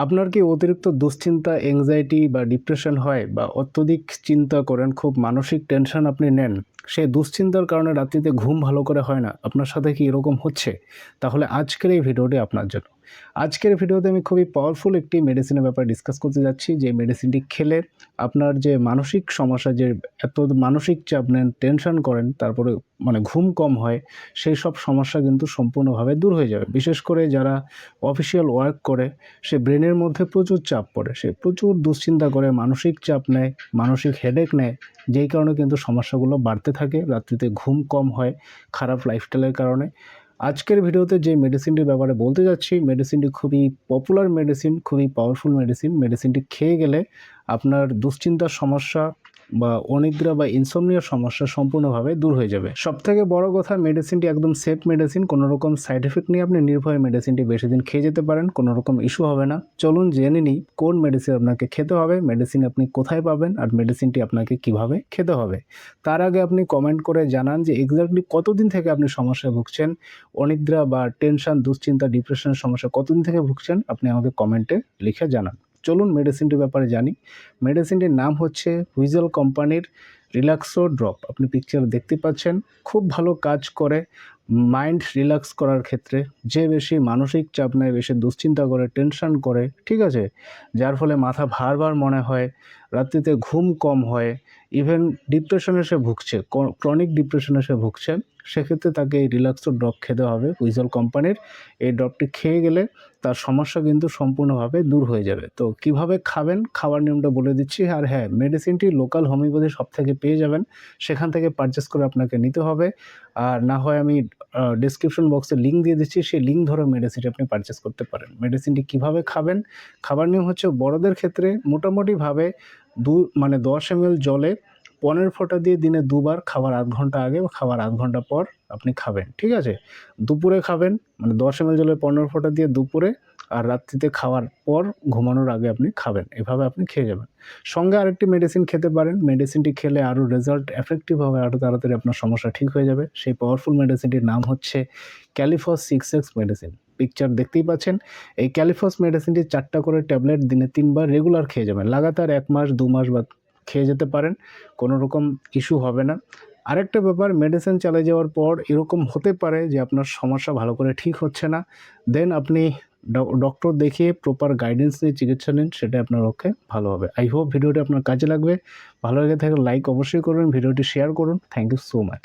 আপনার কি অতিরিক্ত দুশ্চিন্তা, এংজাইটি বা ডিপ্রেশন হয় বা অত্যধিক চিন্তা করেন, খুব মানসিক টেনশন আপনি নেন? সেই দুশ্চিন্তার কারণে রাত্রিতে ঘুম ভালো করে হয় না। আপনার সাথে কি এরকম হচ্ছে? তাহলে আজকের এই ভিডিওটি আপনার জন্য। আজকের ভিডিওতে আমি খুবই পাওয়ারফুল একটি মেডিসিনের ব্যাপারে ডিসকাস করতে যাচ্ছি, যে মেডিসিনটি খেলে আপনার যে মানসিক সমস্যা, যে এত মানসিক চাপ নেন, টেনশন করেন, তারপরে ঘুম কম হয়, সেই সব সমস্যা কিন্তু সম্পূর্ণভাবে দূর হয়ে যাবে। বিশেষ করে যারা অফিসিয়াল ওয়ার্ক করে, সে ব্রেনের মধ্যে প্রচুর চাপ পড়ে, সে প্রচুর দুশ্চিন্তা করে, মানসিক চাপ নেয়, মানসিক হেডেক নেয়, যেই কারণে কিন্তু সমস্যাগুলো বাড়তে থাকে, রাত্রিতে ঘুম কম হয় খারাপ লাইফস্টাইলের কারণে। আজকের ভিডিওতে যে মেডিসিনটির ব্যাপারে বলতে যাচ্ছি, মেডিসিনটি খুবই পপুলার মেডিসিন, খুবই পাওয়ারফুল মেডিসিন। মেডিসিনটি খেয়ে গেলে আপনার দুশ্চিন্তার সমস্যা বা অনিদ্রা বা ইনসমনিয়ার সমস্যা সম্পূর্ণভাবে দূর হয়ে যাবে। সবথেকে বড় কথা, মেডিসিনটি একদম সেফ মেডিসিন, কোনো রকম সাইড এফেক্ট নিয়ে আপনি নির্ভয়ে মেডিসিনটি বেশি দিন খেয়ে যেতে পারেন, কোনো রকম ইস্যু হবে না। চলুন জেনে নিই কোন মেডিসিন আপনাকে খেতে হবে, মেডিসিন আপনি কোথায় পাবেন, আর মেডিসিনটি আপনাকে কিভাবে খেতে হবে। তার আগে আপনি কমেন্ট করে জানান যে এক্স্যাক্টলি কতদিন থেকে আপনি সমস্যায় ভুগছেন, অনিদ্রা বা টেনশন, দুশ্চিন্তা, ডিপ্রেশনের সমস্যা কতদিন থেকে ভুগছেন, আপনি আমাকে কমেন্টে লিখে জানান। চলুন মেডিসিনটির ব্যাপারে জানি। মেডিসিনটির নাম হচ্ছে হুইজেল কোম্পানির রিল্যাক্সো ড্রপ। আপনি পিকচার দেখতে পাচ্ছেন, খুব ভালো কাজ করে মাইন্ড রিল্যাক্স করার ক্ষেত্রে। যে বেশি মানসিক চাপ নেয়, বেশি দুশ্চিন্তা করে, টেনশন করে, ঠিক আছে, যার ফলে মাথা ভার মনে হয়, রাত্রিতে ঘুম কম হয়, ইভেন ডিপ্রেশনে সে ভুগছে, ক্রনিক ডিপ্রেশনে সে ভুগছে, সেক্ষেত্রে তাকে এই রিল্যাক্সো ড্রপ খেতে হবে হুইজেল কোম্পানির। এই ড্রপটি খেয়ে গেলে তার সমস্যা কিন্তু সম্পূর্ণভাবে দূর হয়ে যাবে। তো কিভাবে খাবেন, খাওয়ার নিয়মটা বলে দিচ্ছি। আর হ্যাঁ, মেডিসিনটি লোকাল হোমিওপ্যাথি শপ থেকে পেয়ে যাবেন, সেখান থেকে পারচেস করে আপনাকে নিতে হবে। আর না হয় আমি ডেসক্রিপশন বক্সে লিঙ্ক দিয়ে দিচ্ছি, সেই লিঙ্ক ধরে মেডিসিনটি আপনি পারচেস করতে পারেন। মেডিসিনটি কিভাবে খাবেন, খাবার নিয়ম হচ্ছে, বড়দের ক্ষেত্রে মোটামুটিভাবে 10 ml জলে 15 ফোঁটা দিয়ে দিনে 2 বার, খাবার আধ ঘন্টা আগে বা খাবার আধ ঘন্টা পর আপনি খাবেন, ঠিক আছে? দুপুরে খাবেন, 10 ml জলে 15 ফোঁটা দিয়ে দুপুরে, আর রাত্রিতে খাওয়ার পর ঘুমানোর আগে আপনি খাবেন। এভাবে আপনি খেয়ে যাবেন। সঙ্গে আরেকটি মেডিসিন খেতে পারেন। মেডিসিনটি খেলে আরও রেজাল্ট এফেক্টিভ হবে, আরও তাড়াতাড়ি আপনার সমস্যা ঠিক হয়ে যাবে। সেই পাওয়ারফুল মেডিসিনটির নাম হচ্ছে ক্যালিফস 6X মেডিসিন। পিকচার দেখতেই পাচ্ছেন। এই ক্যালিফস মেডিসিনটি 4টা করে ট্যাবলেট দিনে 3 বার রেগুলার খেয়ে যাবেন। লাগাতার 1 মাস 2 মাস বা খেয়ে যেতে পারেন, কোনো রকম ইস্যু হবে না। আরেকটা ব্যাপার, মেডিসিন চালিয়ে যাওয়ার পর এরকম হতে পারে যে আপনার সমস্যা ভালো করে ঠিক হচ্ছে না, দেন আপনি ডক্টর দেখিয়ে প্রপার গাইডেন্স নিয়ে চিকিৎসা নিন, সেটা আপনার পক্ষে ভালো হবে। আই হোপ ভিডিওটি আপনার কাজে লাগবে। ভালো লেগে থাকলে লাইক অবশ্যই করবেন, ভিডিওটি শেয়ার করুন। Thank you so much.